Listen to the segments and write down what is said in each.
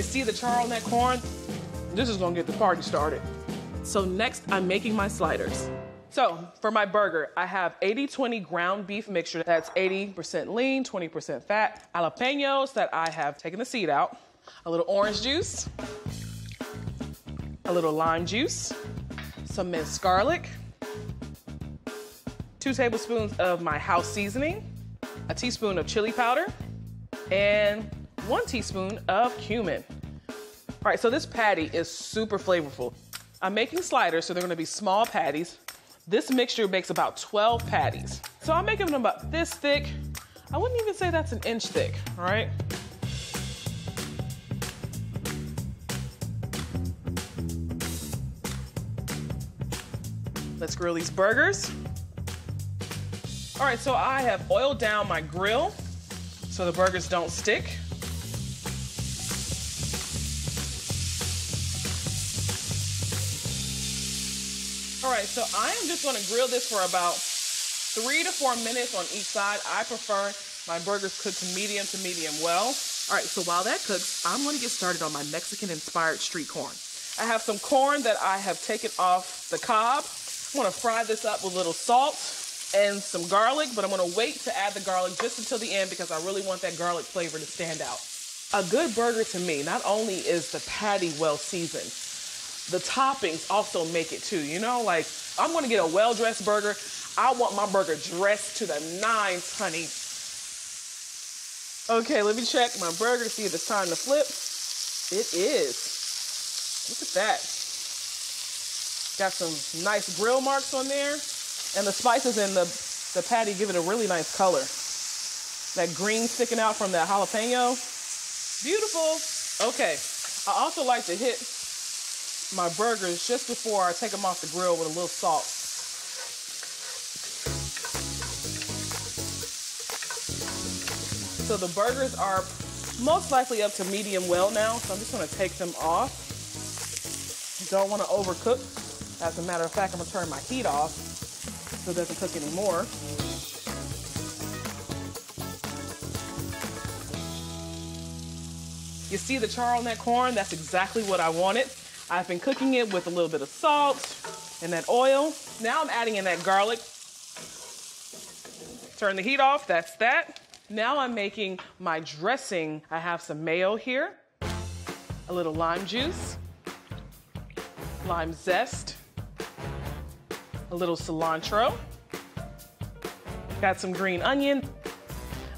You see the char on that corn? This is gonna get the party started. So next, I'm making my sliders. So for my burger, I have 80-20 ground beef mixture. That's 80% lean, 20% fat. Jalapenos that I have taken the seed out. A little orange juice. A little lime juice. Some minced garlic. 2 tablespoons of my house seasoning. A teaspoon of chili powder. And 1 teaspoon of cumin. All right, so this patty is super flavorful. I'm making sliders, so they're gonna be small patties. This mixture makes about 12 patties. So I'm making them about this thick. I wouldn't even say that's an inch thick, all right? Let's grill these burgers. All right, so I have oiled down my grill so the burgers don't stick. All right, so I am just gonna grill this for about 3 to 4 minutes on each side. I prefer my burgers cooked medium well. All right, so while that cooks, I'm gonna get started on my Mexican-inspired street corn. I have some corn that I have taken off the cob. I'm gonna fry this up with a little salt and some garlic, but I'm gonna wait to add the garlic just until the end because I really want that garlic flavor to stand out. A good burger to me, not only is the patty well seasoned, the toppings also make it too, you know? Like, I'm gonna get a well-dressed burger. I want my burger dressed to the nines, honey. Okay, let me check my burger to see if it's time to flip. It is. Look at that. Got some nice grill marks on there. And the spices in the patty give it a really nice color. That green sticking out from that jalapeno. Beautiful. Okay, I also like to hit my burgers just before I take them off the grill with a little salt. So the burgers are most likely up to medium well now, so I'm just gonna take them off. Don't wanna overcook. As a matter of fact, I'm gonna turn my heat off so it doesn't cook anymore. You see the char on that corn? That's exactly what I wanted. I've been cooking it with a little bit of salt and that oil. Now I'm adding in that garlic. Turn the heat off, that's that. Now I'm making my dressing. I have some mayo here, a little lime juice, lime zest, a little cilantro, got some green onion,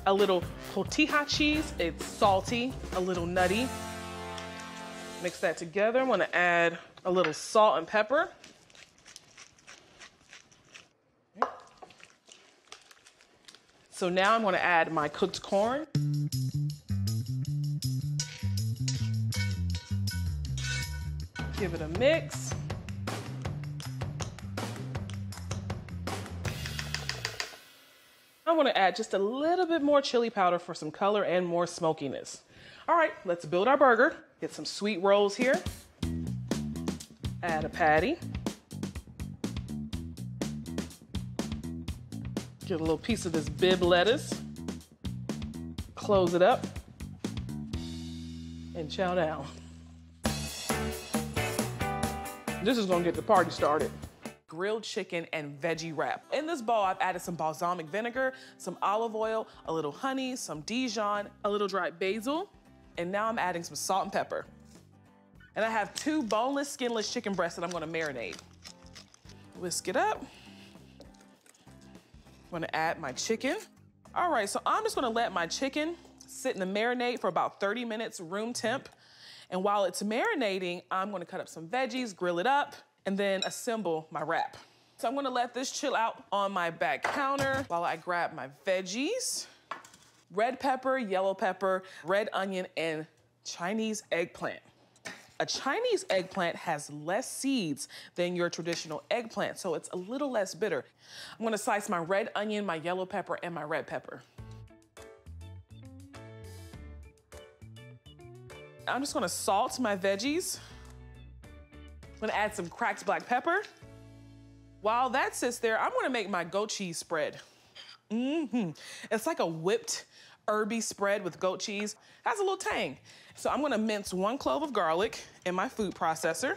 a little cotija cheese. It's salty, a little nutty. Mix that together. I'm gonna add a little salt and pepper. So now I'm gonna add my cooked corn. Give it a mix. I want to add just a little bit more chili powder for some color and more smokiness. All right, let's build our burger. Get some sweet rolls here. Add a patty. Get a little piece of this bib lettuce. Close it up. And chow down. This is gonna get the party started. Grilled chicken and veggie wrap. In this bowl, I've added some balsamic vinegar, some olive oil, a little honey, some Dijon, a little dried basil, and now I'm adding some salt and pepper. And I have 2 boneless, skinless chicken breasts that I'm gonna marinate. Whisk it up. I'm gonna add my chicken. All right, so I'm just gonna let my chicken sit in the marinade for about 30 minutes, room temp. And while it's marinating, I'm gonna cut up some veggies, grill it up, and then assemble my wrap. So I'm gonna let this chill out on my back counter while I grab my veggies. Red pepper, yellow pepper, red onion, and Chinese eggplant. A Chinese eggplant has less seeds than your traditional eggplant, so it's a little less bitter. I'm gonna slice my red onion, my yellow pepper, and my red pepper. I'm just gonna salt my veggies. I'm gonna add some cracked black pepper. While that sits there, I'm gonna make my goat cheese spread. It's like a whipped herby spread with goat cheese. Has a little tang. So I'm gonna mince 1 clove of garlic in my food processor.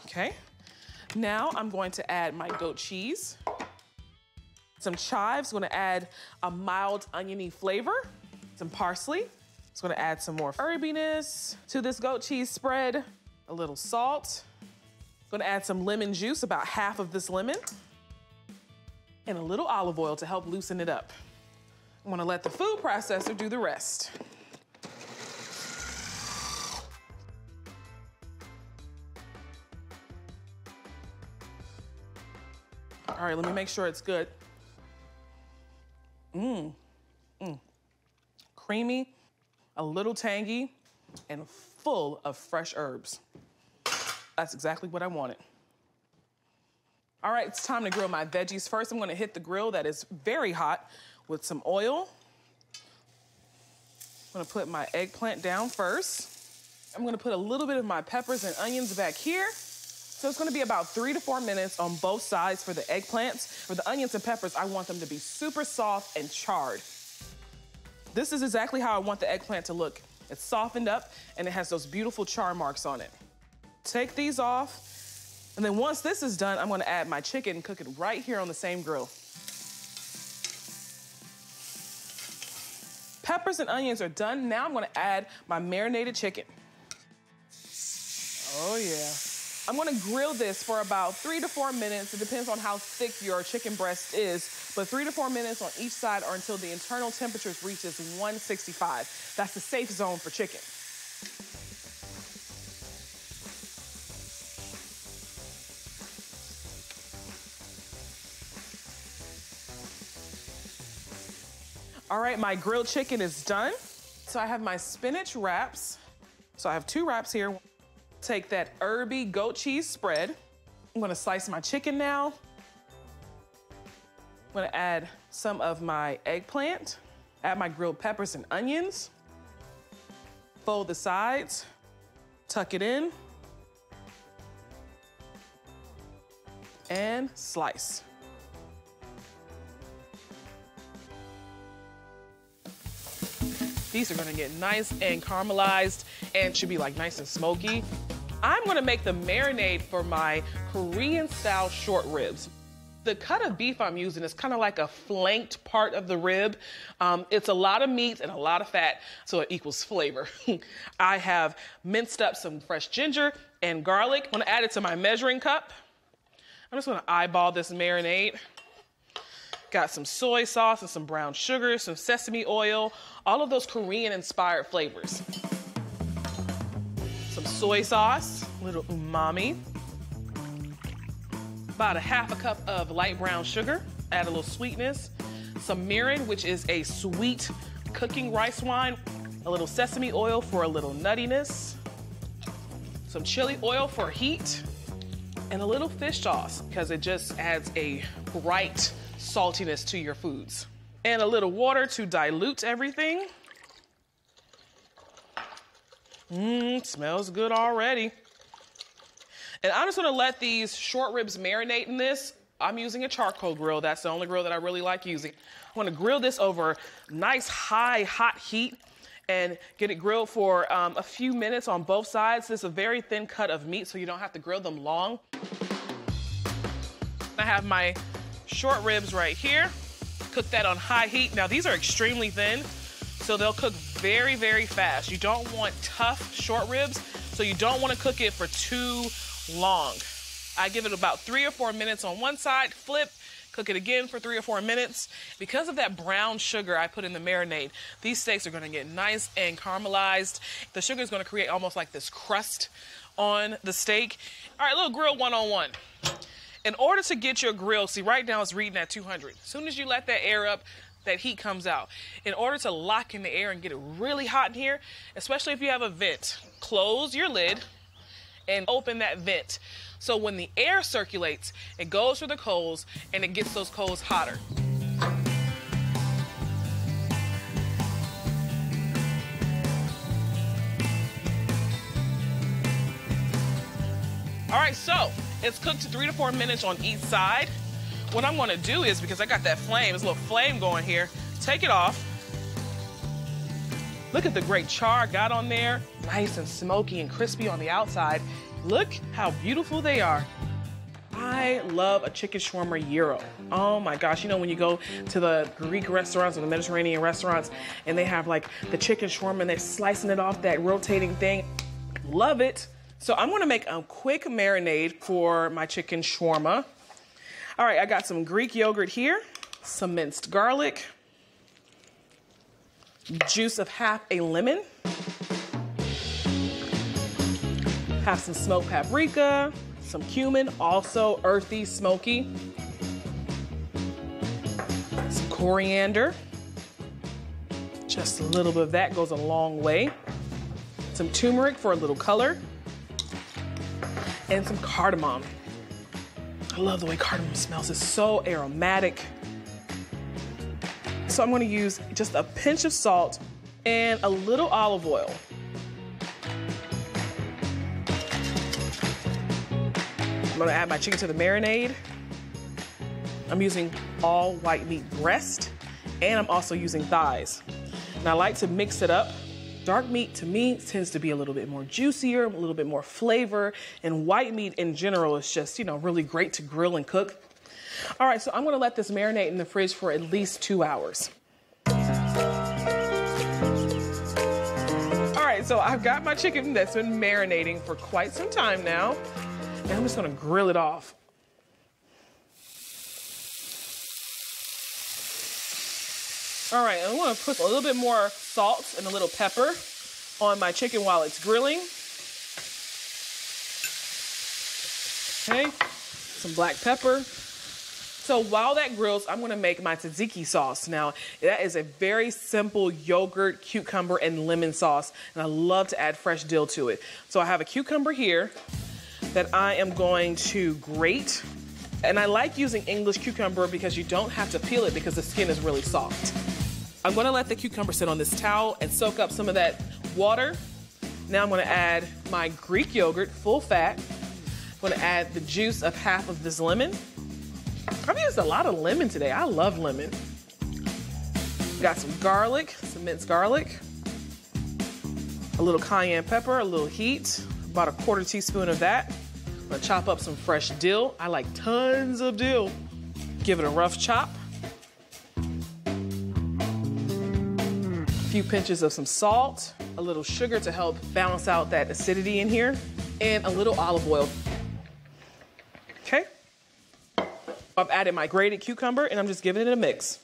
Okay. Now I'm going to add my goat cheese. Some chives, I'm gonna add a mild oniony flavor. Some parsley. Just gonna add some more herbiness to this goat cheese spread. A little salt. Gonna add some lemon juice, about half of this lemon. And a little olive oil to help loosen it up. I'm gonna let the food processor do the rest. All right, let me make sure it's good. Creamy, a little tangy, and full of fresh herbs. That's exactly what I wanted. All right, it's time to grill my veggies. First, I'm gonna hit the grill that is very hot with some oil. I'm gonna put my eggplant down first. I'm gonna put a little bit of my peppers and onions back here. So it's gonna be about 3 to 4 minutes on both sides for the eggplants. For the onions and peppers, I want them to be super soft and charred. This is exactly how I want the eggplant to look. It's softened up and it has those beautiful char marks on it. Take these off, and then once this is done, I'm gonna add my chicken and cook it right here on the same grill. Peppers and onions are done. Now I'm gonna add my marinated chicken. Oh yeah. I'm gonna grill this for about 3 to 4 minutes. It depends on how thick your chicken breast is, but 3 to 4 minutes on each side or until the internal temperature reaches 165. That's the safe zone for chicken. All right, my grilled chicken is done. So I have my spinach wraps. So I have 2 wraps here. Take that herby goat cheese spread. I'm gonna slice my chicken now. I'm gonna add some of my eggplant, add my grilled peppers and onions, fold the sides, tuck it in, and slice. These are gonna get nice and caramelized and should be like nice and smoky. I'm gonna make the marinade for my Korean style short ribs. The cut of beef I'm using is kind of like a flanked part of the rib. It's a lot of meat and a lot of fat, so it equals flavor. I have minced up some fresh ginger and garlic. I'm gonna add it to my measuring cup. I'm just gonna eyeball this marinade. Got some soy sauce and some brown sugar, some sesame oil, all of those Korean inspired flavors. Some soy sauce, a little umami. About a half a cup of light brown sugar, add a little sweetness. Some mirin, which is a sweet cooking rice wine. A little sesame oil for a little nuttiness. Some chili oil for heat. And a little fish sauce, because it just adds a bright saltiness to your foods. And a little water to dilute everything. Smells good already. And I'm just gonna let these short ribs marinate in this. I'm using a charcoal grill. That's the only grill that I really like using. I'm gonna grill this over nice high hot heat and get it grilled for a few minutes on both sides. This is a very thin cut of meat, so you don't have to grill them long. I have my short ribs right here. Cook that on high heat. Now these are extremely thin, so they'll cook very, very fast. You don't want tough short ribs, so you don't want to cook it for too long. I give it about 3 or 4 minutes on one side, flip, cook it again for 3 or 4 minutes. Because of that brown sugar I put in the marinade, these steaks are gonna get nice and caramelized. The sugar is gonna create almost like this crust on the steak. All right, little grill one-on-one. In order to get your grill, see right now it's reading at 200. As soon as you let that air up, that heat comes out. In order to lock in the air and get it really hot in here, especially if you have a vent, close your lid and open that vent. So when the air circulates, it goes through the coals and it gets those coals hotter. All right, so it's cooked to 3 to 4 minutes on each side. what I'm gonna do is, because I got that flame, there's a little flame going here, take it off. Look at the great char I got on there. Nice and smoky and crispy on the outside. Look how beautiful they are. I love a chicken shawarma gyro. Oh my gosh, you know when you go to the Greek restaurants or the Mediterranean restaurants and they have like the chicken shawarma and they're slicing it off that rotating thing. Love it. So I'm gonna make a quick marinade for my chicken shawarma. All right, I got some Greek yogurt here, some minced garlic, juice of half a lemon, have some smoked paprika, some cumin, also earthy, smoky, some coriander, just a little bit of that goes a long way, some turmeric for a little color, and some cardamom. I love the way cardamom smells, it's so aromatic. So I'm gonna use just a pinch of salt and a little olive oil. I'm gonna add my chicken to the marinade. I'm using all white meat breast, and I'm also using thighs. And I like to mix it up. Dark meat to me tends to be a little bit more juicier, a little bit more flavor, and white meat in general is just, you know, really great to grill and cook. All right, so I'm gonna let this marinate in the fridge for at least 2 hours. All right, so I've got my chicken that's been marinating for quite some time now, and I'm just gonna grill it off. All right, I'm gonna put a little bit more salt and a little pepper on my chicken while it's grilling. Okay, some black pepper. So while that grills, I'm gonna make my tzatziki sauce. Now, that is a very simple yogurt, cucumber, and lemon sauce, and I love to add fresh dill to it. So I have a cucumber here that I am going to grate. And I like using English cucumber because you don't have to peel it because the skin is really soft. I'm gonna let the cucumber sit on this towel and soak up some of that water. Now I'm gonna add my Greek yogurt, full fat. I'm gonna add the juice of half of this lemon. I've used a lot of lemon today. I love lemon. Got some garlic, some minced garlic, a little cayenne pepper, a little heat, about a 1/4 teaspoon of that. I'm gonna chop up some fresh dill. I like tons of dill. Give it a rough chop. A few pinches of some salt, a little sugar to help balance out that acidity in here, and a little olive oil. Okay. I've added my grated cucumber and I'm just giving it a mix.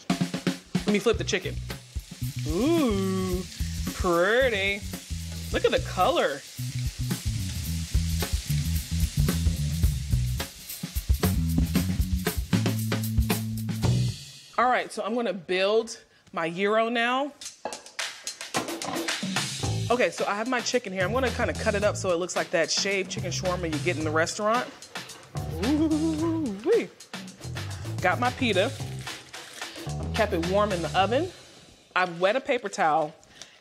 Let me flip the chicken. Ooh, pretty. Look at the color. All right, so I'm gonna build my gyro now. Okay, so I have my chicken here. I'm gonna kind of cut it up so it looks like that shaved chicken shawarma you get in the restaurant. Ooh-wee. Got my pita. I've kept it warm in the oven. I've wet a paper towel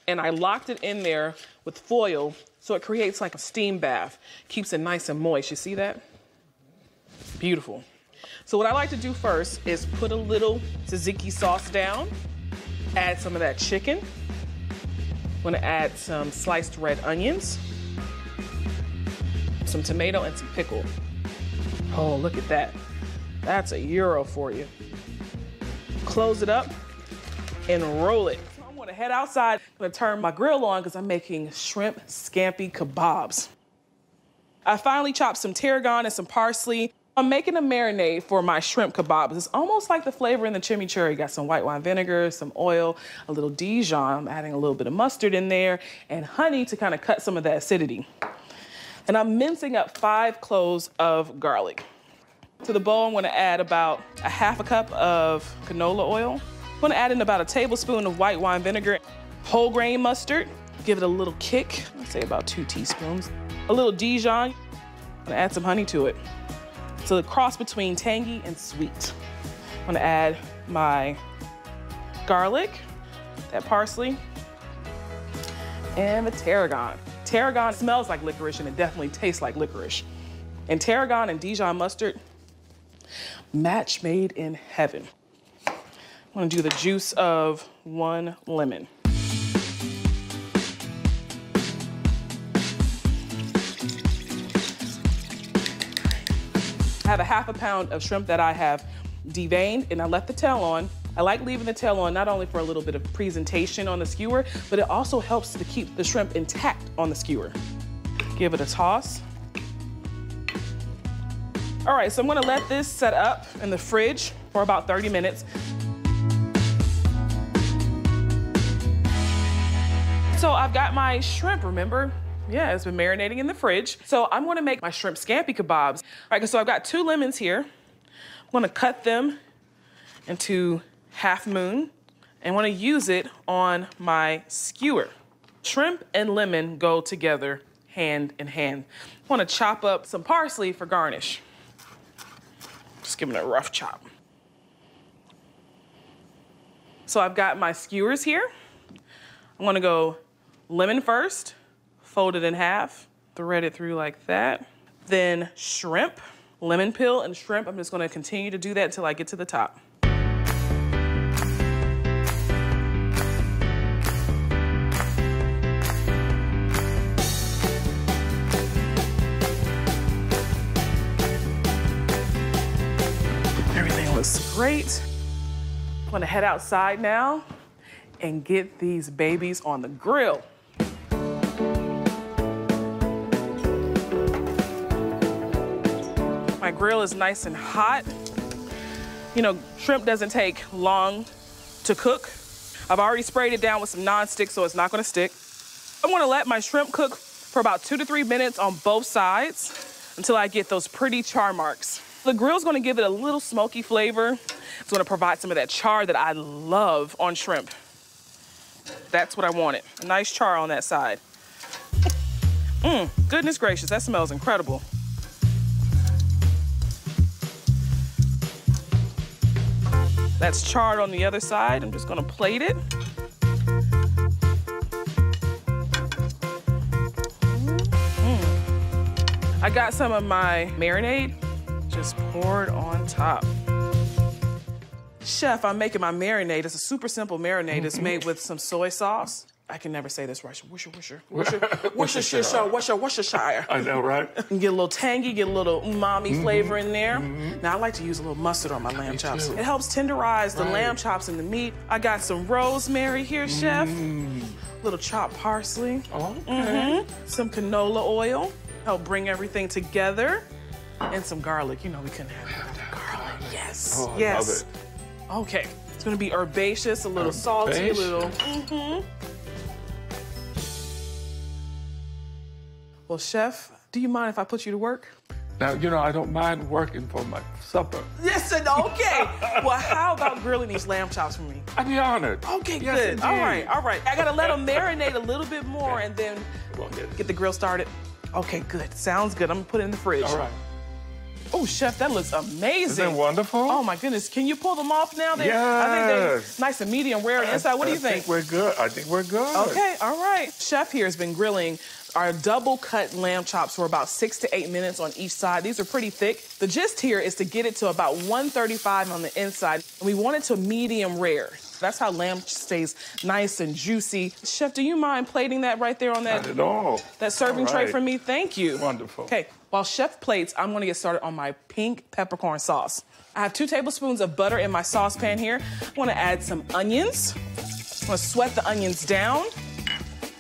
and I locked it in there with foil so it creates like a steam bath. Keeps it nice and moist. You see that? Beautiful. So what I like to do first is put a little tzatziki sauce down, add some of that chicken. I'm gonna add some sliced red onions, some tomato and some pickle. Oh, look at that. That's a gyro for you. Close it up and roll it. So I'm gonna head outside. I'm gonna turn my grill on because I'm making shrimp scampi kebabs. I finally chopped some tarragon and some parsley. I'm making a marinade for my shrimp kebabs. It's almost like the flavor in the chimichurri. Got some white wine vinegar, some oil, a little Dijon. I'm adding a little bit of mustard in there and honey to kind of cut some of that acidity. And I'm mincing up 5 cloves of garlic. To the bowl, I'm gonna add about a 1/2 cup of canola oil. I'm gonna add in about a tablespoon of white wine vinegar, whole grain mustard, give it a little kick, I'd say about 2 teaspoons. A little Dijon, I'm gonna add some honey to it. So the cross between tangy and sweet. I'm gonna add my garlic, that parsley, and the tarragon. Tarragon smells like licorice and it definitely tastes like licorice. And tarragon and Dijon mustard Match made in heaven. I'm gonna do the juice of 1 lemon. I have a ½ pound of shrimp that I have deveined and I left the tail on. I like leaving the tail on not only for a little bit of presentation on the skewer, but it also helps to keep the shrimp intact on the skewer. Give it a toss. All right, so I'm gonna let this set up in the fridge for about 30 minutes. So I've got my shrimp, remember? Yeah, it's been marinating in the fridge. So I'm gonna make my shrimp scampi kebabs. All right, so I've got 2 lemons here. I'm gonna cut them into half moon and wanna use it on my skewer. Shrimp and lemon go together hand in hand. I wanna chop up some parsley for garnish. Just give it a rough chop. So I've got my skewers here. I'm gonna go lemon first, fold it in half, thread it through like that. Then shrimp, lemon peel and shrimp. I'm just gonna continue to do that until I get to the top. Everything looks great. I'm gonna head outside now and get these babies on the grill. My grill is nice and hot. You know, shrimp doesn't take long to cook. I've already sprayed it down with some nonstick so it's not gonna stick. I'm gonna let my shrimp cook for about 2 to 3 minutes on both sides until I get those pretty char marks. The grill's gonna give it a little smoky flavor. It's gonna provide some of that char that I love on shrimp. That's what I wanted, a nice char on that side. Goodness gracious, that smells incredible. That's charred on the other side. I'm just gonna plate it. I got some of my marinade, just poured on top. Chef, I'm making my marinade. It's a super simple marinade. It's made with some soy sauce. I can never say this right. Worcestershire. I know, right? You get a little tangy, get a little umami flavor in there. Now, I like to use a little mustard on my lamb chops. It helps tenderize the lamb chops and the meat. I got some rosemary here, Chef. Little chopped parsley. Okay. Some canola oil. Help bring everything together. And some garlic. You know we couldn't have garlic. Yes. Oh, yes. I love it. Okay. It's gonna be herbaceous, a little salty, a little. Well, Chef, do you mind if I put you to work? Now, you know, I don't mind working for my supper. Yes, and okay. Well, how about grilling these lamb chops for me? I'd be honored. Okay, Yes, good. indeed. All right. I gotta let them marinate a little bit more and then get the grill started. Okay, good. Sounds good. I'm gonna put it in the fridge. All right. Oh, Chef, that looks amazing. Isn't that wonderful? Oh, my goodness. Can you pull them off now? I think they're nice and medium rare on the inside. What do you think? I think we're good. I think we're good. Okay, all right. Chef here has been grilling our double cut lamb chops for about 6 to 8 minutes on each side. These are pretty thick. The gist here is to get it to about 135 on the inside. And we want it to medium rare. That's how lamb stays nice and juicy. Chef, do you mind plating that right there on that? Not at all. That serving tray for me? Thank you. Wonderful. Okay, while Chef plates, I'm gonna get started on my pink peppercorn sauce. I have 2 tablespoons of butter in my saucepan here. I wanna add some onions. I'm gonna sweat the onions down.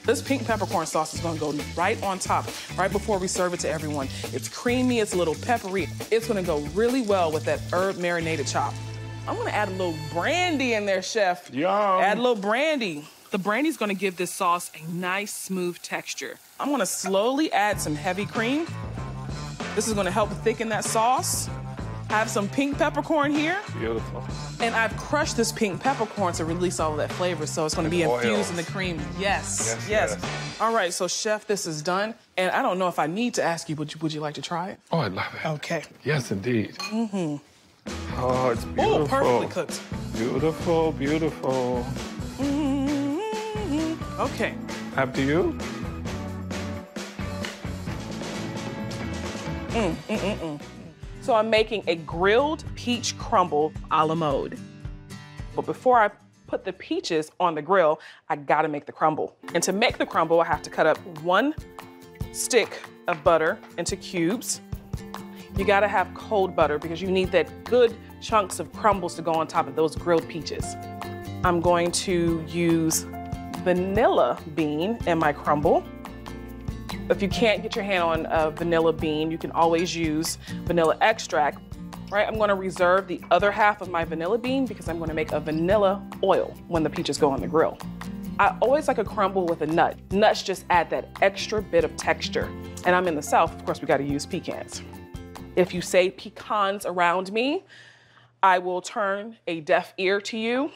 This pink peppercorn sauce is gonna go right on top, right before we serve it to everyone. It's creamy, it's a little peppery. It's gonna go really well with that herb marinated chop. I'm gonna add a little brandy in there, Chef. Yum. Add a little brandy. The brandy's gonna give this sauce a nice, smooth texture. I'm gonna slowly add some heavy cream. This is gonna help thicken that sauce. I have some pink peppercorn here. Beautiful. And I've crushed this pink peppercorn to release all of that flavor, so it's gonna be Oil. infused in the cream. Yes. All right, so Chef, this is done. And I don't know if I need to ask you, would you like to try it? Oh, I love it. Okay. Yes, indeed. Oh, it's beautiful. Oh, perfectly cooked. Beautiful, beautiful. Okay. After you? So I'm making a grilled peach crumble a la mode. But before I put the peaches on the grill, I gotta make the crumble. And to make the crumble, I have to cut up 1 stick of butter into cubes. You gotta have cold butter because you need that good chunks of crumbles to go on top of those grilled peaches. I'm going to use vanilla bean in my crumble. If you can't get your hand on a vanilla bean, you can always use vanilla extract. Right, I'm gonna reserve the other half of my vanilla bean because I'm gonna make a vanilla oil when the peaches go on the grill. I always like a crumble with a nut. Nuts just add that extra bit of texture. And I'm in the South, of course, we gotta use pecans. If you say pecans around me, I will turn a deaf ear to you.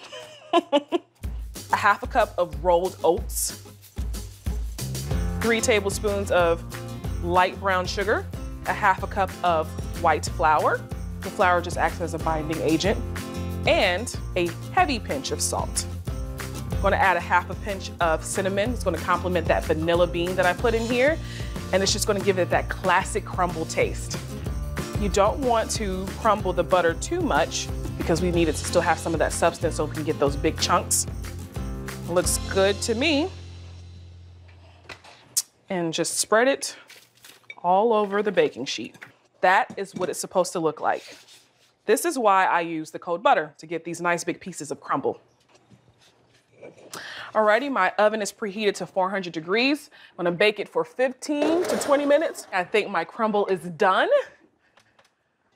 A half a cup of rolled oats, 3 tablespoons of light brown sugar, a half a cup of white flour. The flour just acts as a binding agent, and a heavy pinch of salt. I'm gonna add a half a pinch of cinnamon. It's gonna complement that vanilla bean that I put in here, and it's just gonna give it that classic crumble taste. You don't want to crumble the butter too much because we need it to still have some of that substance so we can get those big chunks. Looks good to me. And just spread it all over the baking sheet. That is what it's supposed to look like. This is why I use the cold butter, to get these nice big pieces of crumble. Alrighty, my oven is preheated to 400 degrees. I'm gonna bake it for 15 to 20 minutes. I think my crumble is done.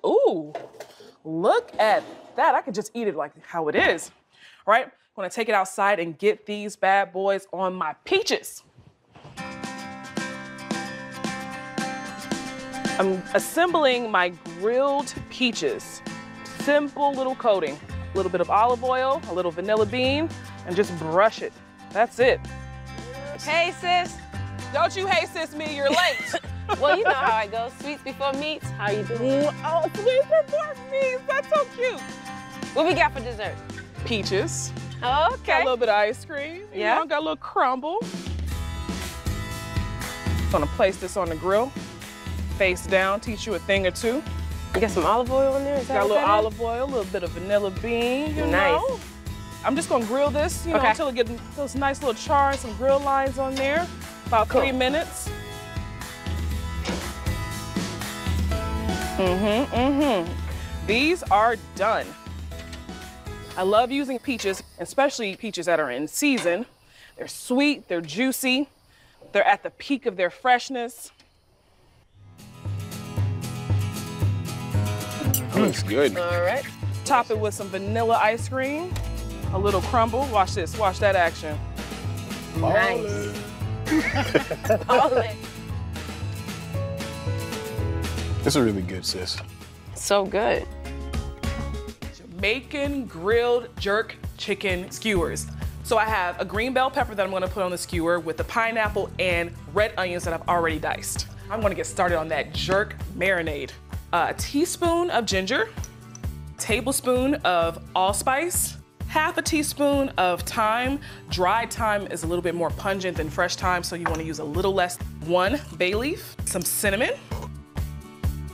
Ooh, look at that. I could just eat it like how it is. All right, I'm gonna take it outside and get these bad boys on my peaches. I'm assembling my grilled peaches. Simple little coating. A little bit of olive oil, a little vanilla bean, and just brush it. That's it. Hey, sis. Don't you hey sis me, you're late. Well, you know how I go. Sweets before meats. How you doing? Oh, sweets before meats. That's so cute. What we got for dessert? Peaches. Oh, okay. Got a little bit of ice cream. Yeah. You know, got a little crumble. Gonna place this on the grill. Face down, teach you a thing or two. You got some olive oil in there? Is that Got a what little that is? olive oil, a little bit of vanilla bean, you Nice. know. I'm just gonna grill this, you know, Okay. until it gets those nice little chars, some grill lines on there. About 3 minutes. These are done. I love using peaches, especially peaches that are in season. They're sweet, they're juicy, they're at the peak of their freshness. Looks good. All right. Top it with some vanilla ice cream, a little crumble. Watch this, watch that action. Nice. All in. This is really good, sis. So good. Jamaican grilled jerk chicken skewers. So I have a green bell pepper that I'm gonna put on the skewer with the pineapple and red onions that I've already diced. I'm gonna get started on that jerk marinade. A teaspoon of ginger, tablespoon of allspice, half a teaspoon of thyme. Dried thyme is a little bit more pungent than fresh thyme, so you wanna use a little less. 1 bay leaf, some cinnamon,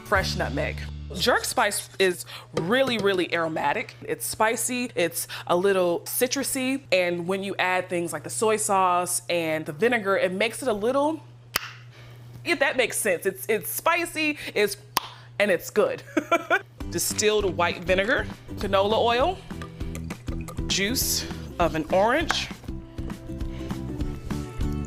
fresh nutmeg. Jerk spice is really, really aromatic. It's spicy, it's a little citrusy, and when you add things like the soy sauce and the vinegar, it makes it a little, if that makes sense. It's spicy, and it's good. Distilled white vinegar, canola oil, juice of an orange,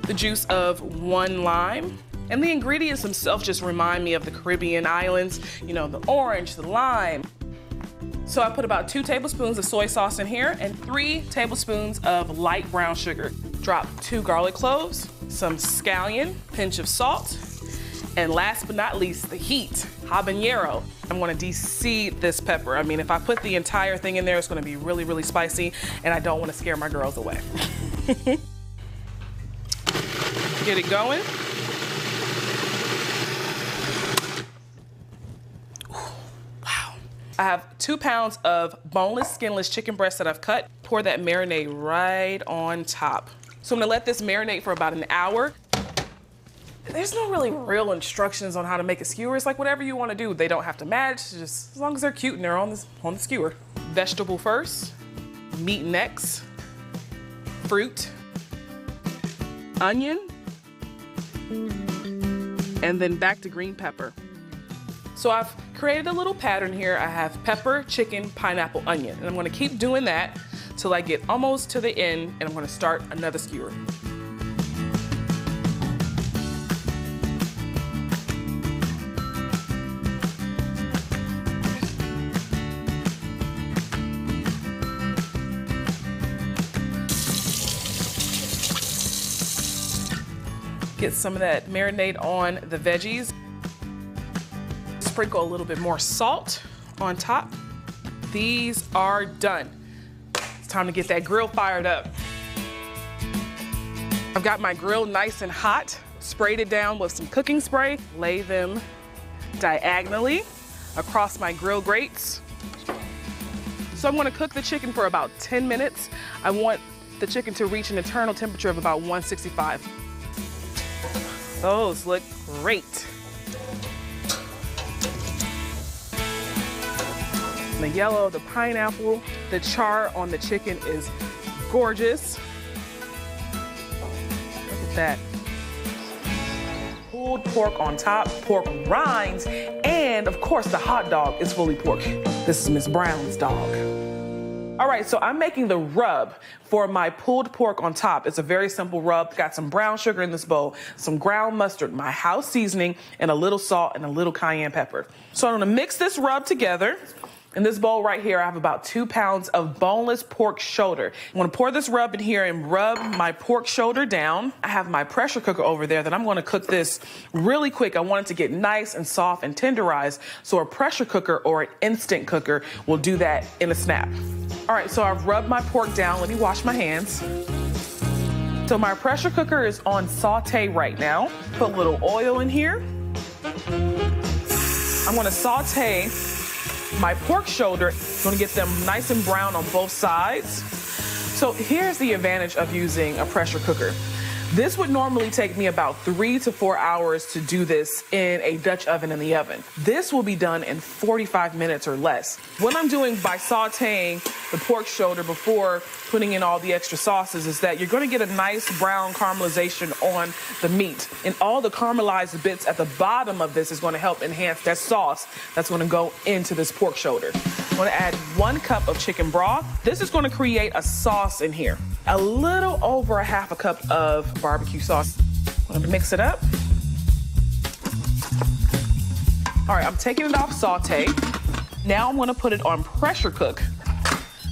the juice of 1 lime, and the ingredients themselves just remind me of the Caribbean islands, you know, the orange, the lime. So I put about 2 tablespoons of soy sauce in here and 3 tablespoons of light brown sugar. Drop 2 garlic cloves, some scallion, pinch of salt, and last but not least, the heat, habanero. I'm gonna de-seed this pepper. I mean, if I put the entire thing in there, it's gonna be really, really spicy, and I don't wanna scare my girls away. Get it going. I have 2 pounds of boneless, skinless chicken breast that I've cut. Pour that marinade right on top. So I'm gonna let this marinate for about an hour. There's no really real instructions on how to make a skewer. It's like whatever you want to do. They don't have to match, just as long as they're cute and they're on the skewer. Vegetable first, meat next, fruit, onion, and then back to green pepper. So I've created a little pattern here. I have pepper, chicken, pineapple, onion. And I'm gonna keep doing that till I get almost to the end, and I'm gonna start another skewer. Get some of that marinade on the veggies. Sprinkle a little bit more salt on top. These are done. It's time to get that grill fired up. I've got my grill nice and hot, sprayed it down with some cooking spray, lay them diagonally across my grill grates. So I'm gonna cook the chicken for about 10 minutes. I want the chicken to reach an internal temperature of about 165. Those look great. The yellow, the pineapple, the char on the chicken is gorgeous. Look at that. Pulled pork on top, pork rinds, and of course the hot dog is fully pork. This is Miss Brown's dog. All right, so I'm making the rub for my pulled pork on top. It's a very simple rub. Got some brown sugar in this bowl, some ground mustard, my house seasoning, and a little salt and a little cayenne pepper. So I'm gonna mix this rub together. In this bowl right here, I have about 2 pounds of boneless pork shoulder. I'm gonna pour this rub in here and rub my pork shoulder down. I have my pressure cooker over there that I'm gonna cook this really quick. I want it to get nice and soft and tenderized, so a pressure cooker or an instant cooker will do that in a snap. All right, so I've rubbed my pork down. Let me wash my hands. So my pressure cooker is on saute right now. Put a little oil in here. I'm gonna saute my pork shoulder. I'm gonna get them nice and brown on both sides. So here's the advantage of using a pressure cooker. This would normally take me about 3 to 4 hours to do this in a Dutch oven in the oven. This will be done in 45 minutes or less. What I'm doing by sauteing the pork shoulder before putting in all the extra sauces is that you're gonna get a nice brown caramelization on the meat. And all the caramelized bits at the bottom of this is gonna help enhance that sauce that's gonna go into this pork shoulder. I'm gonna add 1 cup of chicken broth. This is gonna create a sauce in here. A little over a half a cup of barbecue sauce. I'm gonna mix it up. All right, I'm taking it off saute. Now I'm gonna put it on pressure cook.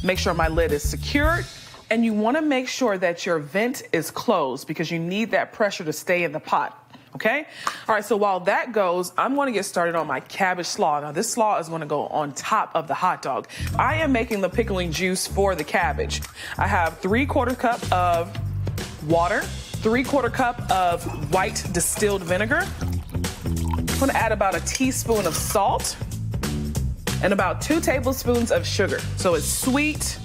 Make sure my lid is secured, and you wanna make sure that your vent is closed because you need that pressure to stay in the pot. Okay? All right, so while that goes, I'm gonna get started on my cabbage slaw. Now, this slaw is gonna go on top of the hot dog. I am making the pickling juice for the cabbage. I have 3/4 cup of water, 3/4 cup of white distilled vinegar. I'm gonna add about a teaspoon of salt and about 2 tablespoons of sugar. So it's sweet,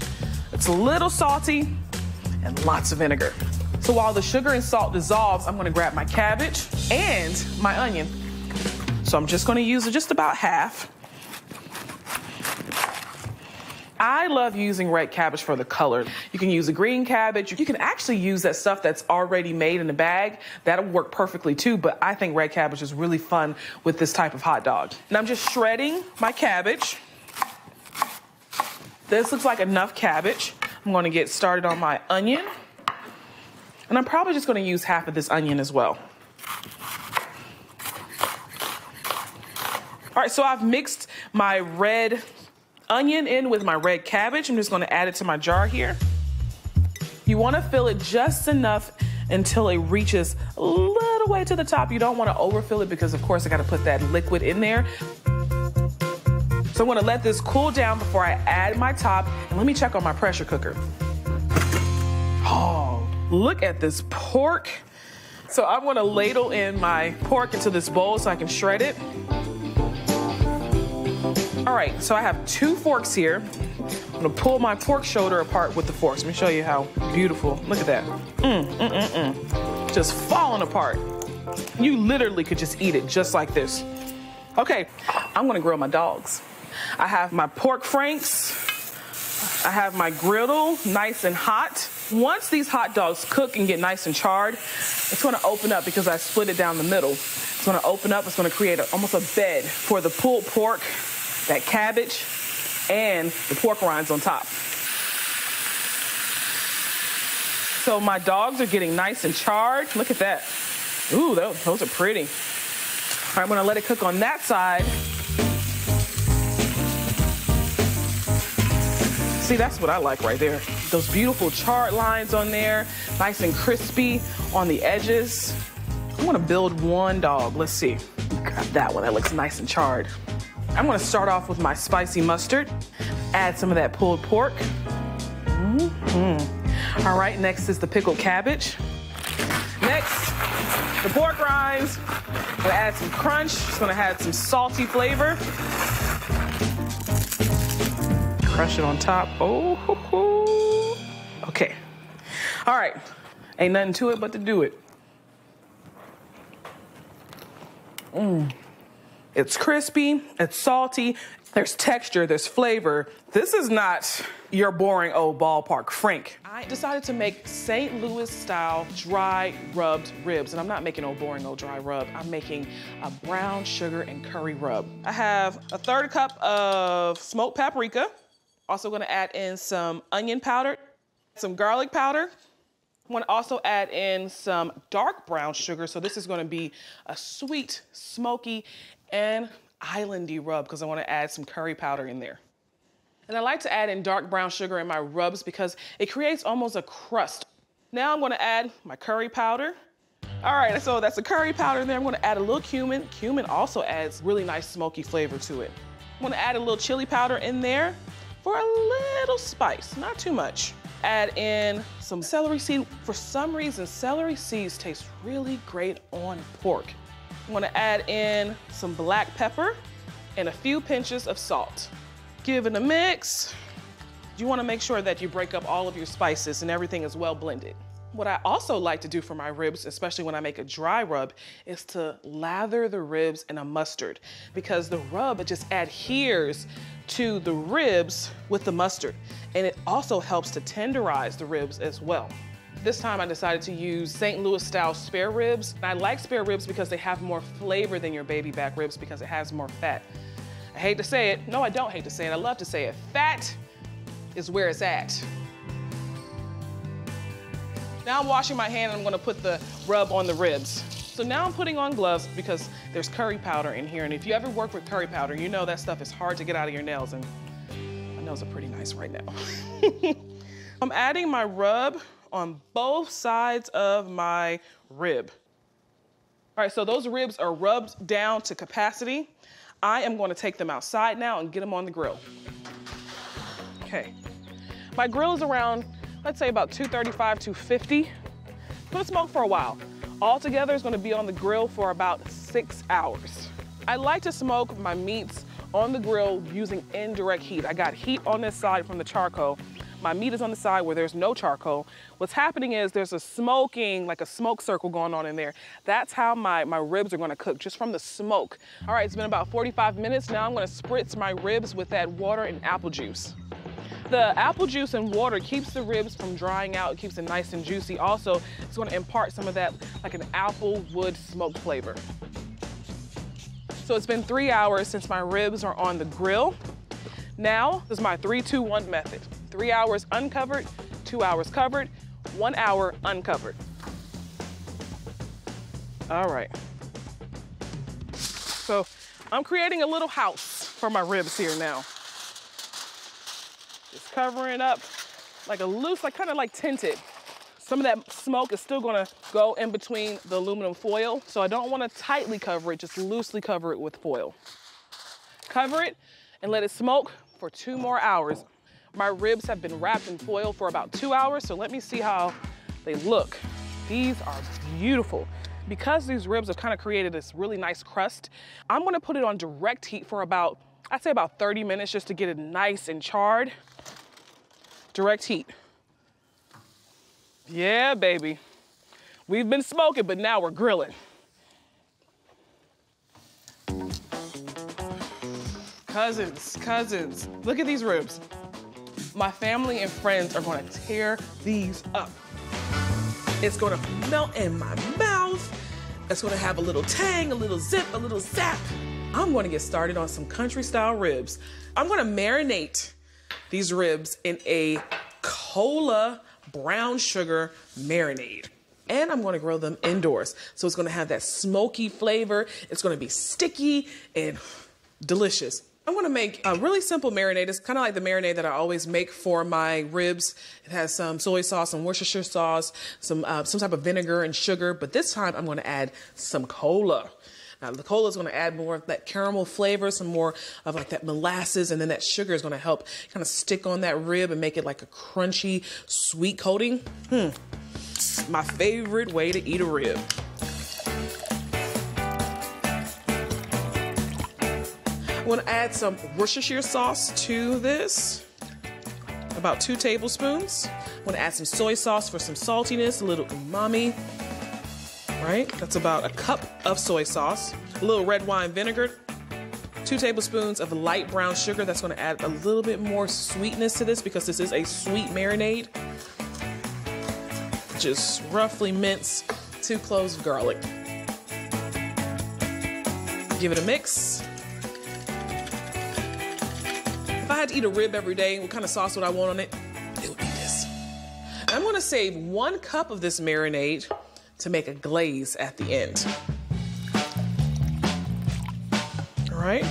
it's a little salty, and lots of vinegar. So while the sugar and salt dissolves, I'm gonna grab my cabbage and my onion. So I'm just gonna use just about half. I love using red cabbage for the color. You can use a green cabbage. You can actually use that stuff that's already made in a bag. That'll work perfectly too, but I think red cabbage is really fun with this type of hot dog. And I'm just shredding my cabbage. This looks like enough cabbage. I'm gonna get started on my onion. And I'm probably just gonna use half of this onion as well. All right, so I've mixed my red onion in with my red cabbage. I'm just gonna add it to my jar here. You wanna fill it just enough until it reaches a little way to the top. You don't wanna overfill it because of course I gotta put that liquid in there. So I'm gonna let this cool down before I add my top. And let me check on my pressure cooker. Oh, look at this pork. So I'm gonna ladle in my pork into this bowl so I can shred it. All right, so I have 2 forks here. I'm gonna pull my pork shoulder apart with the forks. Let me show you how beautiful. Look at that. Just falling apart. You literally could just eat it just like this. Okay, I'm gonna grill my dogs. I have my pork franks. I have my griddle, nice and hot. Once these hot dogs cook and get nice and charred, it's gonna open up because I split it down the middle. It's gonna open up, it's gonna create almost a bed for the pulled pork, that cabbage, and the pork rinds on top. So my dogs are getting nice and charred. Look at that. Ooh, those are pretty. All right, I'm gonna let it cook on that side. See, that's what I like right there. Those beautiful charred lines on there, nice and crispy on the edges. I'm gonna build one dog. Let's see. Got that one, that looks nice and charred. I'm gonna start off with my spicy mustard, add some of that pulled pork. All right, next is the pickled cabbage. Next, the pork rinds. I'm gonna add some crunch. It's gonna add some salty flavor. Crush it on top. Oh, okay. All right, ain't nothing to it but to do it. It's crispy, it's salty, there's texture, there's flavor. This is not your boring old ballpark frank. I decided to make St. Louis style dry rubbed ribs, and I'm not making old boring old dry rub. I'm making a brown sugar and curry rub. I have a 1/3 cup of smoked paprika. Also gonna add in some onion powder, some garlic powder. I wanna also add in some dark brown sugar. So this is gonna be a sweet, smoky, and islandy rub because I wanna add some curry powder in there. And I like to add in dark brown sugar in my rubs because it creates almost a crust. Now I'm gonna add my curry powder. All right, so that's the curry powder in there. I'm gonna add a little cumin. Cumin also adds really nice smoky flavor to it. I'm gonna add a little chili powder in there for a little spice, not too much. Add in some celery seed. For some reason, celery seeds taste really great on pork. I'm gonna add in some black pepper and a few pinches of salt. Give it a mix. You wanna make sure that you break up all of your spices and everything is well blended. What I also like to do for my ribs, especially when I make a dry rub, is to lather the ribs in a mustard because the rub, it just adheres to the ribs with the mustard. And it also helps to tenderize the ribs as well. This time I decided to use St. Louis style spare ribs. I like spare ribs because they have more flavor than your baby back ribs because it has more fat. I hate to say it. No, I don't hate to say it. I love to say it. Fat is where it's at. Now I'm washing my hand and I'm gonna put the rub on the ribs. So now I'm putting on gloves because there's curry powder in here. And if you ever work with curry powder, you know that stuff is hard to get out of your nails. And my nails are pretty nice right now. I'm adding my rub on both sides of my rib. All right, so those ribs are rubbed down to capacity. I am gonna take them outside now and get them on the grill. Okay. My grill is around, let's say about 235, 250. It's gonna smoke for a while. Altogether, it's gonna be on the grill for about 6 hours. I like to smoke my meats on the grill using indirect heat. I got heat on this side from the charcoal. My meat is on the side where there's no charcoal. What's happening is there's a smoking, like a smoke circle going on in there. That's how my ribs are gonna cook, just from the smoke. All right, it's been about 45 minutes. Now I'm gonna spritz my ribs with that water and apple juice. The apple juice and water keeps the ribs from drying out. It keeps it nice and juicy. Also, it's gonna impart some of that, like an apple wood smoke flavor. So it's been 3 hours since my ribs are on the grill. Now, this is my 3-2-1 method. 3 hours uncovered, 2 hours covered, 1 hour uncovered. All right. So I'm creating a little house for my ribs here now. Just covering up like a loose, like kind of like tinted. Some of that smoke is still gonna go in between the aluminum foil, so I don't wanna tightly cover it, just loosely cover it with foil. Cover it and let it smoke for 2 more hours. My ribs have been wrapped in foil for about 2 hours, so let me see how they look. These are beautiful. Because these ribs have kind of created this really nice crust, I'm gonna put it on direct heat for about, I'd say about 30 minutes just to get it nice and charred. Direct heat. Yeah, baby. We've been smoking, but now we're grilling. Cousins, look at these ribs. My family and friends are gonna tear these up. It's gonna melt in my mouth. It's gonna have a little tang, a little zip, a little zap. I'm gonna get started on some country style ribs. I'm gonna marinate these ribs in a cola brown sugar marinade. And I'm gonna grill them indoors. So it's gonna have that smoky flavor. It's gonna be sticky and delicious. I'm gonna make a really simple marinade. It's kind of like the marinade that I always make for my ribs. It has some soy sauce, some Worcestershire sauce, some type of vinegar and sugar, but this time I'm gonna add some cola. Now the cola is gonna add more of that caramel flavor, some more of like that molasses, and then that sugar is gonna help kind of stick on that rib and make it like a crunchy, sweet coating. My favorite way to eat a rib. I'm gonna add some Worcestershire sauce to this, about 2 tablespoons. I'm gonna add some soy sauce for some saltiness, a little umami, right? That's about a cup of soy sauce, a little red wine vinegar, 2 tablespoons of light brown sugar. That's gonna add a little bit more sweetness to this because this is a sweet marinade. Just roughly mince 2 cloves of garlic. Give it a mix. If I had to eat a rib every day, what kind of sauce would I want on it? It would be this. I'm gonna save 1 cup of this marinade to make a glaze at the end. All right,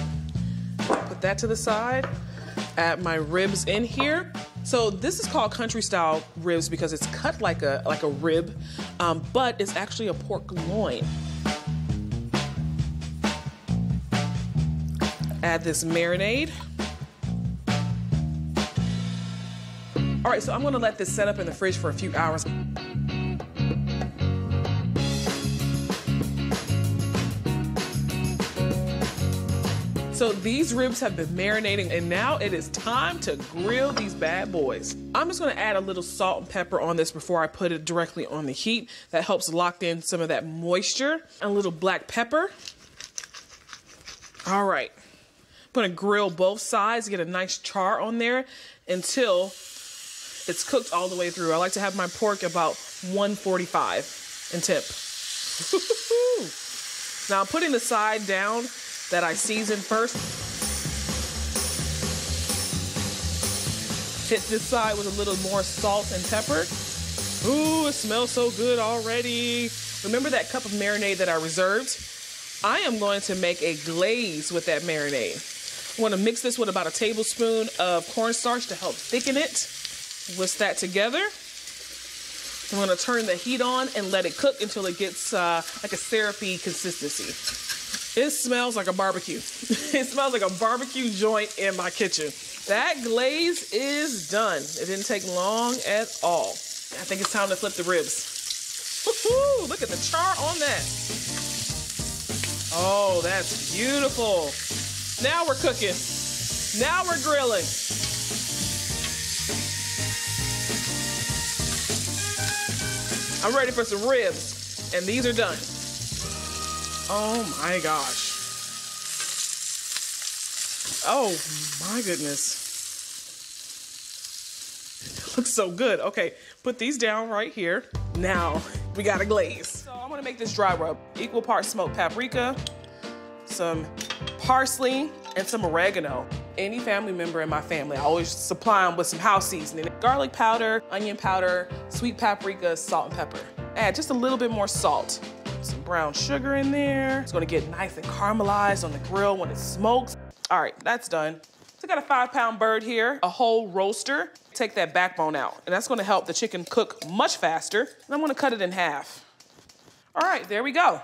put that to the side. Add my ribs in here. So this is called country style ribs because it's cut like a rib, but it's actually a pork loin. Add this marinade. All right, so I'm gonna let this set up in the fridge for a few hours. So these ribs have been marinating and now it is time to grill these bad boys. I'm just gonna add a little salt and pepper on this before I put it directly on the heat. That helps lock in some of that moisture. And a little black pepper. All right, I'm gonna grill both sides, get a nice char on there until it's cooked all the way through. I like to have my pork about 145 in temp. Now I'm putting the side down that I seasoned first. Hit this side with a little more salt and pepper. Ooh, it smells so good already. Remember that cup of marinade that I reserved? I am going to make a glaze with that marinade. I want to mix this with about a tablespoon of cornstarch to help thicken it. Whisk that together. I'm gonna turn the heat on and let it cook until it gets like a syrupy consistency. It smells like a barbecue. It smells like a barbecue joint in my kitchen. That glaze is done. It didn't take long at all. I think it's time to flip the ribs. Woohoo! Look at the char on that. Oh, that's beautiful. Now we're cooking. Now we're grilling. I'm ready for some ribs, and these are done. Oh my gosh. Oh my goodness. It looks so good. Okay, put these down right here. Now we got a glaze. So I'm gonna make this dry rub. Equal parts smoked paprika, some parsley, and some oregano. Any family member in my family, I always supply them with some house seasoning. Garlic powder, onion powder, sweet paprika, salt and pepper. Add just a little bit more salt. Some brown sugar in there. It's gonna get nice and caramelized on the grill when it smokes. All right, that's done. So I got a 5-pound bird here, a whole roaster. Take that backbone out, and that's gonna help the chicken cook much faster. And I'm gonna cut it in half. All right, there we go.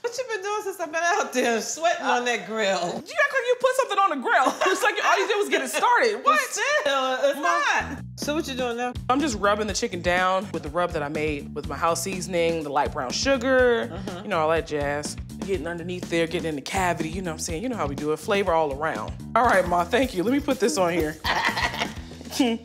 What you been doing since I've been out there sweating on that grill? You act like you put something on the grill. It's like all you did was get it started. What? Still, it's not. So what you doing now? I'm just rubbing the chicken down with the rub that I made with my house seasoning, the light brown sugar, you know, all that jazz. Getting underneath there, getting in the cavity, you know what I'm saying? You know how we do it, flavor all around. All right, Ma, thank you. Let me put this on here. I'm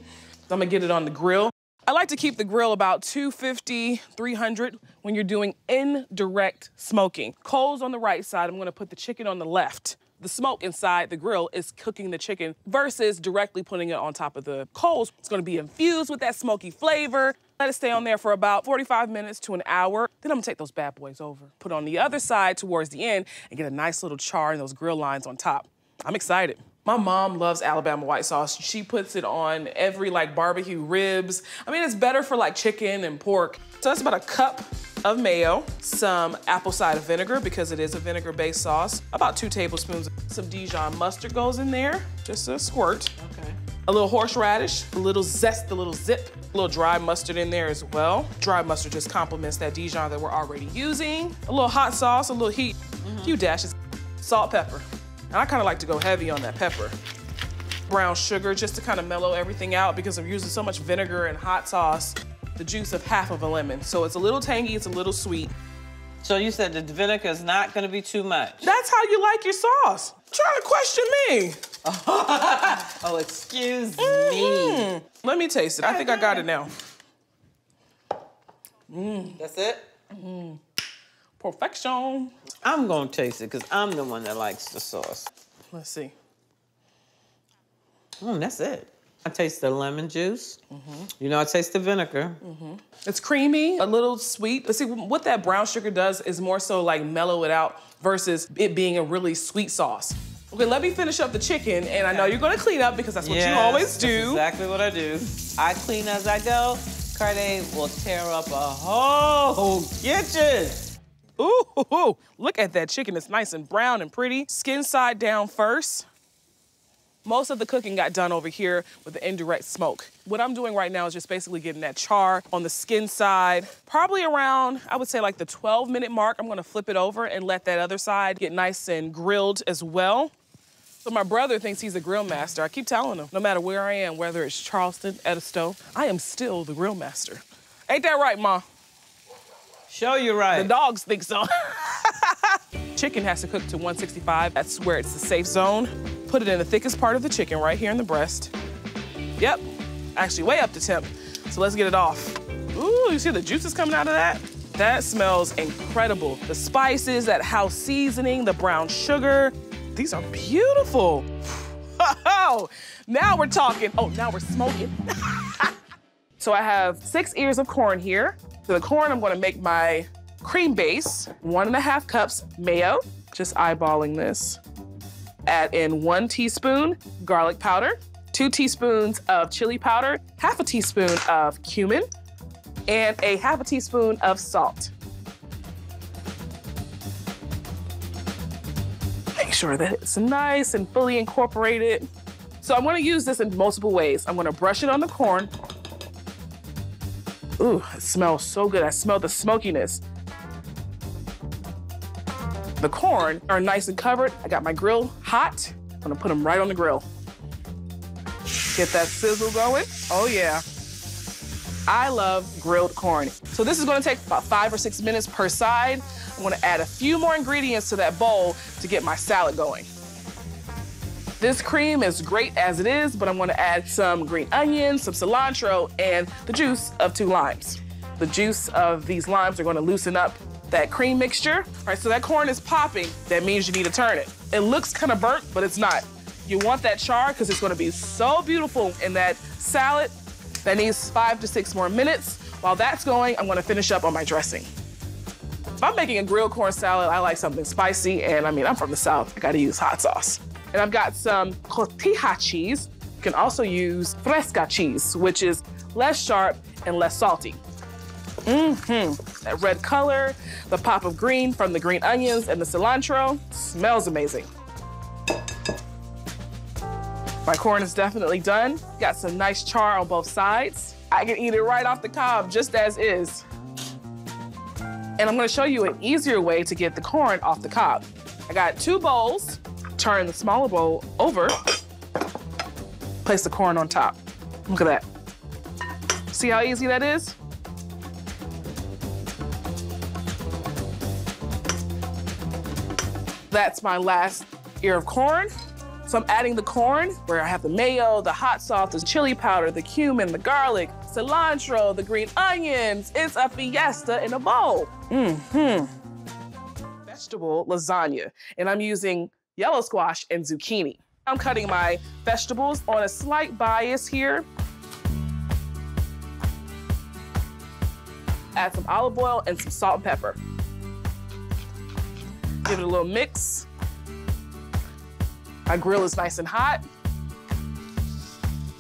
gonna get it on the grill. I like to keep the grill about 250, 300 when you're doing indirect smoking. Coals on the right side, I'm gonna put the chicken on the left. The smoke inside the grill is cooking the chicken versus directly putting it on top of the coals. It's gonna be infused with that smoky flavor. Let it stay on there for about 45 minutes to an hour. Then I'm gonna take those bad boys over, put on the other side towards the end and get a nice little char and those grill lines on top. I'm excited. My mom loves Alabama white sauce. She puts it on every like barbecue ribs. I mean, it's better for like chicken and pork. So that's about a cup of mayo, some apple cider vinegar because it is a vinegar-based sauce, about 2 tablespoons. Some Dijon mustard goes in there, just a squirt. Okay. A little horseradish, a little zest, a little zip, a little dry mustard in there as well. Dry mustard just complements that Dijon that we're already using. A little hot sauce, a little heat, a few dashes, salt, pepper. And I kind of like to go heavy on that pepper. Brown sugar just to kind of mellow everything out because I'm using so much vinegar and hot sauce. The juice of half of a lemon. So it's a little tangy, it's a little sweet. So you said the vinegar is not gonna be too much? That's how you like your sauce. Trying to question me. Oh, excuse me. Let me taste it. I think I got it now. That's it? Perfection. I'm gonna taste it because I'm the one that likes the sauce. Let's see. That's it. I taste the lemon juice. You know, I taste the vinegar. It's creamy, a little sweet. Let's see, what that brown sugar does is more so like mellow it out versus it being a really sweet sauce. Okay, let me finish up the chicken, and I know you're gonna clean up because that's what you always do. That's exactly what I do. I clean as I go. Kardea will tear up a whole kitchen. Ooh, look at that chicken. It's nice and brown and pretty. Skin side down first. Most of the cooking got done over here with the indirect smoke. What I'm doing right now is just basically getting that char on the skin side. Probably around, I would say like the 12-minute mark, I'm gonna flip it over and let that other side get nice and grilled as well. So my brother thinks he's a grill master. I keep telling him, no matter where I am, whether it's Charleston, at a stove, I am still the grill master. Ain't that right, Ma? Show you right. The dogs think so. Chicken has to cook to 165. That's where it's the safe zone. Put it in the thickest part of the chicken right here in the breast. Yep, actually way up to temp. So let's get it off. Ooh, you see the juices coming out of that? That smells incredible. The spices, that house seasoning, the brown sugar. These are beautiful. Oh, now we're talking. Oh, now we're smoking. So I have 6 ears of corn here. For the corn, I'm gonna make my cream base, 1.5 cups mayo, just eyeballing this. Add in 1 teaspoon garlic powder, 2 teaspoons of chili powder, 1/2 teaspoon of cumin, and 1/2 teaspoon of salt. Make sure that it's nice and fully incorporated. So I'm gonna use this in multiple ways. I'm gonna brush it on the corn. Ooh, it smells so good. I smell the smokiness. The corn are nice and covered. I got my grill hot. I'm gonna put them right on the grill. Get that sizzle going. Oh yeah. I love grilled corn. So this is gonna take about 5 or 6 minutes per side. I'm gonna add a few more ingredients to that bowl to get my salad going. This cream is great as it is, but I'm gonna add some green onions, some cilantro, and the juice of 2 limes. The juice of these limes are gonna loosen up that cream mixture. All right, so that corn is popping. That means you need to turn it. It looks kind of burnt, but it's not. You want that char because it's gonna be so beautiful in that salad. That needs 5 to 6 more minutes. While that's going, I'm gonna finish up on my dressing. If I'm making a grilled corn salad, I like something spicy, and I mean, I'm from the South, I gotta use hot sauce. And I've got some cotija cheese. You can also use fresca cheese, which is less sharp and less salty. That red color, the pop of green from the green onions and the cilantro, smells amazing. My corn is definitely done. Got some nice char on both sides. I can eat it right off the cob, just as is. And I'm gonna show you an easier way to get the corn off the cob. I got 2 bowls. Turn the smaller bowl over. Place the corn on top. Look at that. See how easy that is? That's my last ear of corn. So I'm adding the corn where I have the mayo, the hot sauce, the chili powder, the cumin, the garlic, cilantro, the green onions. It's a fiesta in a bowl. Vegetable lasagna. And I'm using yellow squash, and zucchini. I'm cutting my vegetables on a slight bias here. Add some olive oil and some salt and pepper. Give it a little mix. My grill is nice and hot.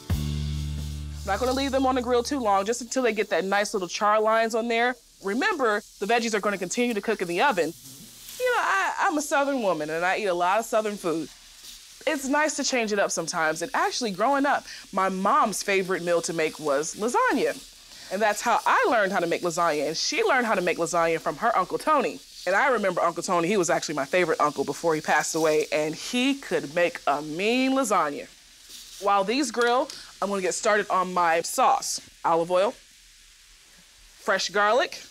I'm not gonna leave them on the grill too long, just until they get that nice little char lines on there. Remember, the veggies are gonna continue to cook in the oven. You know, I'm a Southern woman and I eat a lot of Southern food. It's nice to change it up sometimes. And actually, growing up, my mom's favorite meal to make was lasagna. And that's how I learned how to make lasagna. And she learned how to make lasagna from her Uncle Tony. And I remember Uncle Tony, he was actually my favorite uncle before he passed away, and he could make a mean lasagna. While these grill, I'm gonna get started on my sauce. Olive oil, fresh garlic,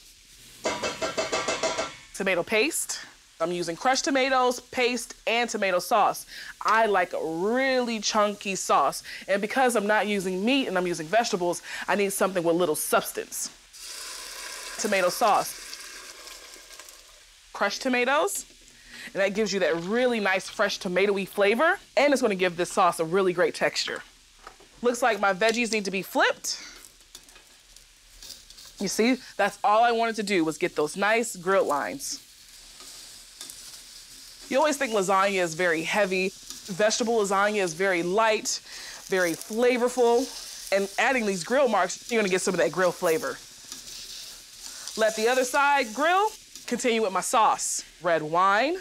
tomato paste. I'm using crushed tomatoes, paste, and tomato sauce. I like a really chunky sauce. And because I'm not using meat and I'm using vegetables, I need something with little substance. Tomato sauce. Crushed tomatoes. And that gives you that really nice, fresh tomatoey flavor. And it's gonna give this sauce a really great texture. Looks like my veggies need to be flipped. You see, that's all I wanted to do was get those nice grilled lines. You always think lasagna is very heavy. Vegetable lasagna is very light, very flavorful. And adding these grill marks, you're gonna get some of that grill flavor. Let the other side grill. Continue with my sauce. Red wine,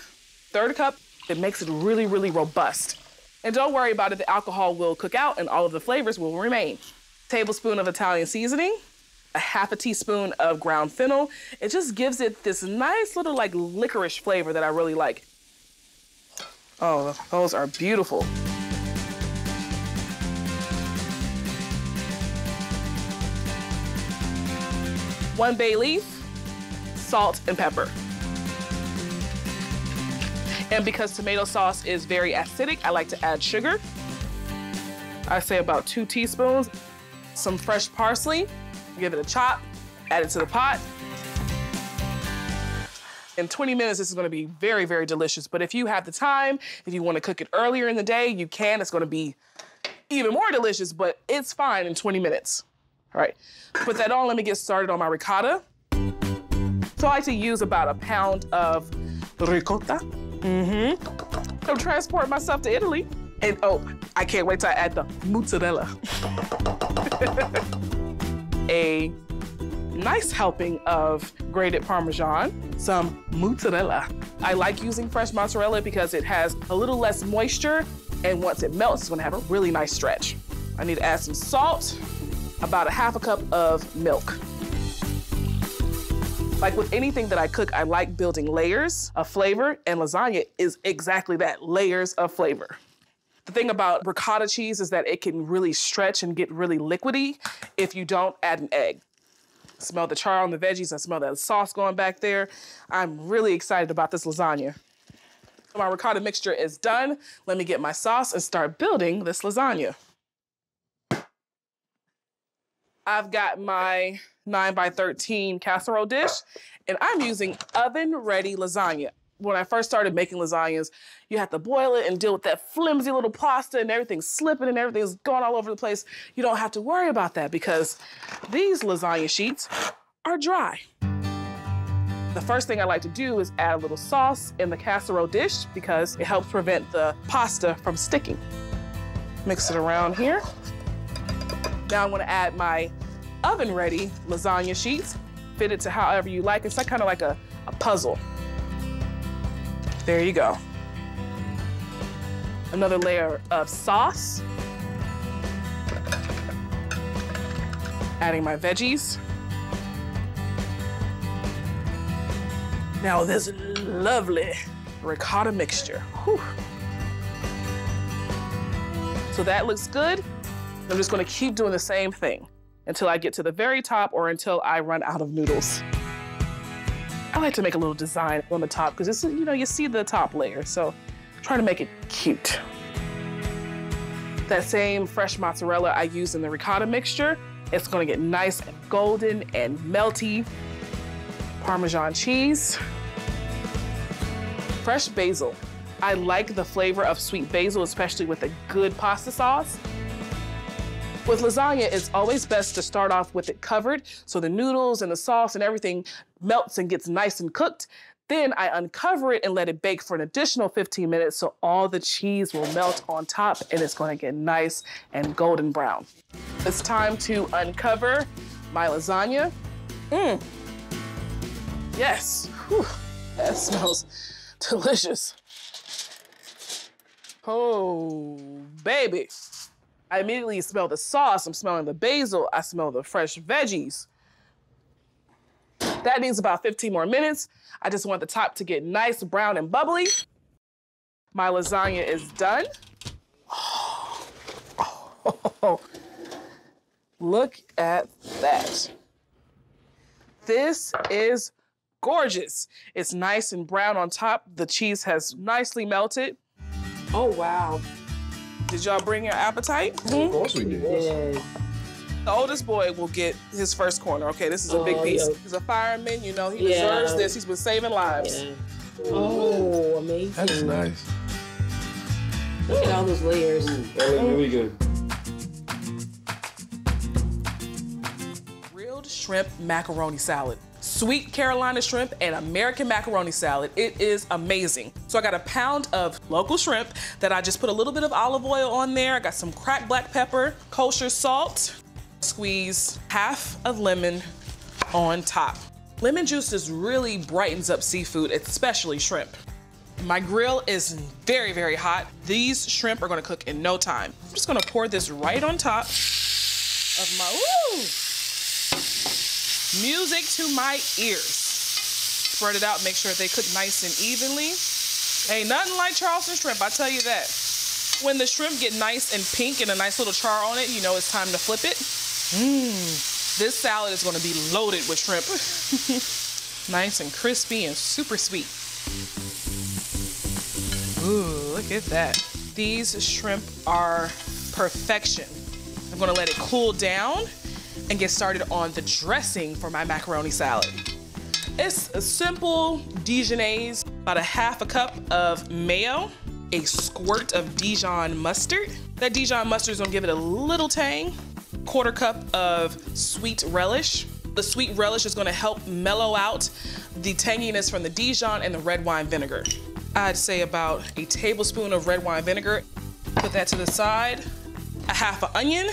1/3 cup. It makes it really, really robust. And don't worry about it, the alcohol will cook out and all of the flavors will remain. Tablespoon of Italian seasoning, a 1/2 teaspoon of ground fennel. It just gives it this nice little like licorice flavor that I really like. Oh, those are beautiful. 1 bay leaf, salt and pepper. And because tomato sauce is very acidic, I like to add sugar. I say about 2 teaspoons. Some fresh parsley, give it a chop, add it to the pot. In 20 minutes, this is gonna be very, very delicious. But if you have the time, if you wanna cook it earlier in the day, you can. It's gonna be even more delicious, but it's fine in 20 minutes. All right, put that on. Let me get started on my ricotta. So I like to use about 1 pound of ricotta. I'm transporting myself to Italy. And oh, I can't wait till I add the mozzarella. A nice helping of grated Parmesan, some mozzarella. I like using fresh mozzarella because it has a little less moisture, and once it melts, it's gonna have a really nice stretch. I need to add some salt, about 1/2 cup of milk. Like with anything that I cook, I like building layers of flavor, and lasagna is exactly that, layers of flavor. The thing about ricotta cheese is that it can really stretch and get really liquidy if you don't add an egg. Smell the char on the veggies. I smell that sauce going back there. I'm really excited about this lasagna. My ricotta mixture is done. Let me get my sauce and start building this lasagna. I've got my 9x13 casserole dish, and I'm using oven-ready lasagna. When I first started making lasagnas, you have to boil it and deal with that flimsy little pasta and everything's slipping and everything's going all over the place. You don't have to worry about that because these lasagna sheets are dry. The first thing I like to do is add a little sauce in the casserole dish because it helps prevent the pasta from sticking. Mix it around here. Now I'm gonna add my oven-ready lasagna sheets. Fit it to however you like. It's like kind of like a puzzle. There you go. Another layer of sauce. Adding my veggies. Now this lovely ricotta mixture. Whew. So that looks good. I'm just gonna keep doing the same thing until I get to the very top or until I run out of noodles. I like to make a little design on the top because it's, you know, you see the top layer, so try to make it cute. That same fresh mozzarella I used in the ricotta mixture, it's gonna get nice and golden and melty. Parmesan cheese. Fresh basil. I like the flavor of sweet basil, especially with a good pasta sauce. With lasagna, it's always best to start off with it covered so the noodles and the sauce and everything melts and gets nice and cooked. Then I uncover it and let it bake for an additional 15 minutes so all the cheese will melt on top and it's gonna get nice and golden brown. It's time to uncover my lasagna. Yes, whew, that smells delicious. Oh, baby. I immediately smell the sauce, I'm smelling the basil, I smell the fresh veggies. That needs about 15 more minutes. I just want the top to get nice, brown, and bubbly. My lasagna is done. Oh, look at that. This is gorgeous. It's nice and brown on top. The cheese has nicely melted. Oh, wow. Did y'all bring your appetite? Of course we did. Yeah. The oldest boy will get his first corner. Okay, this is a big piece. He's a fireman, you know, he Yeah. deserves this. He's been saving lives. Yeah. Oh, amazing. That's nice. Look at all those layers. That was really good. Grilled shrimp macaroni salad. Sweet Carolina shrimp and American macaroni salad. It is amazing. So I got a pound of local shrimp that I just put a little bit of olive oil on there. I got some cracked black pepper, kosher salt, squeeze half a lemon on top. Lemon juice just really brightens up seafood, especially shrimp. My grill is very, very hot. These shrimp are gonna cook in no time. I'm just gonna pour this right on top of my, woo! Music to my ears. Spread it out, make sure they cook nice and evenly. Ain't nothing like Charleston shrimp, I tell you that. When the shrimp get nice and pink and a nice little char on it, you know it's time to flip it. This salad is gonna be loaded with shrimp. Nice and crispy and super sweet. Ooh, look at that. These shrimp are perfection. I'm gonna let it cool down and get started on the dressing for my macaroni salad. It's a simple Dijonnaise, about a half a cup of mayo, a squirt of Dijon mustard. That Dijon mustard is gonna give it a little tang. Quarter cup of sweet relish. The sweet relish is gonna help mellow out the tanginess from the Dijon and the red wine vinegar. I'd say about a tablespoon of red wine vinegar. Put that to the side. A half an onion.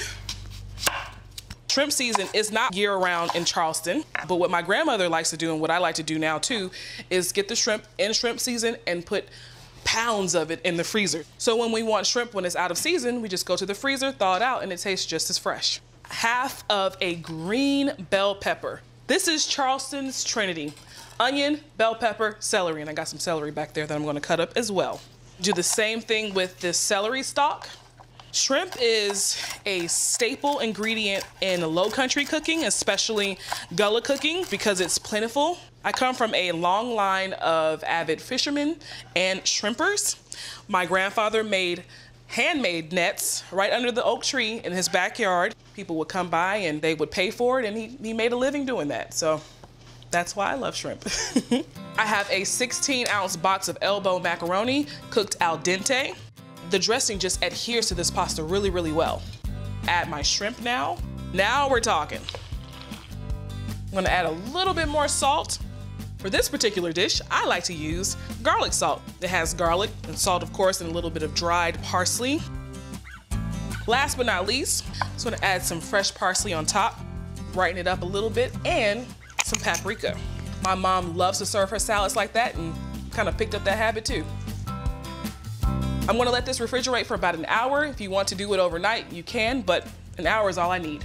Shrimp season is not year-round in Charleston, but what my grandmother likes to do and what I like to do now too is get the shrimp in shrimp season and put pounds of it in the freezer. So when we want shrimp when it's out of season, we just go to the freezer, thaw it out, and it tastes just as fresh. Half of a green bell pepper. This is Charleston's Trinity. Onion, bell pepper, celery, and I got some celery back there that I'm gonna cut up as well. Do the same thing with this celery stalk. Shrimp is a staple ingredient in low country cooking, especially gullah cooking, because it's plentiful. I come from a long line of avid fishermen and shrimpers. My grandfather made handmade nets right under the oak tree in his backyard. People would come by and they would pay for it, and he made a living doing that. So that's why I love shrimp. I have a 16-ounce box of elbow macaroni cooked al dente. The dressing just adheres to this pasta really, really well. Add my shrimp now. Now we're talking. I'm gonna add a little bit more salt. For this particular dish, I like to use garlic salt. It has garlic and salt, of course, and a little bit of dried parsley. Last but not least, I'm just gonna add some fresh parsley on top, brighten it up a little bit, and some paprika. My mom loves to serve her salads like that and kind of picked up that habit too. I'm gonna let this refrigerate for about an hour. If you want to do it overnight, you can, but an hour is all I need.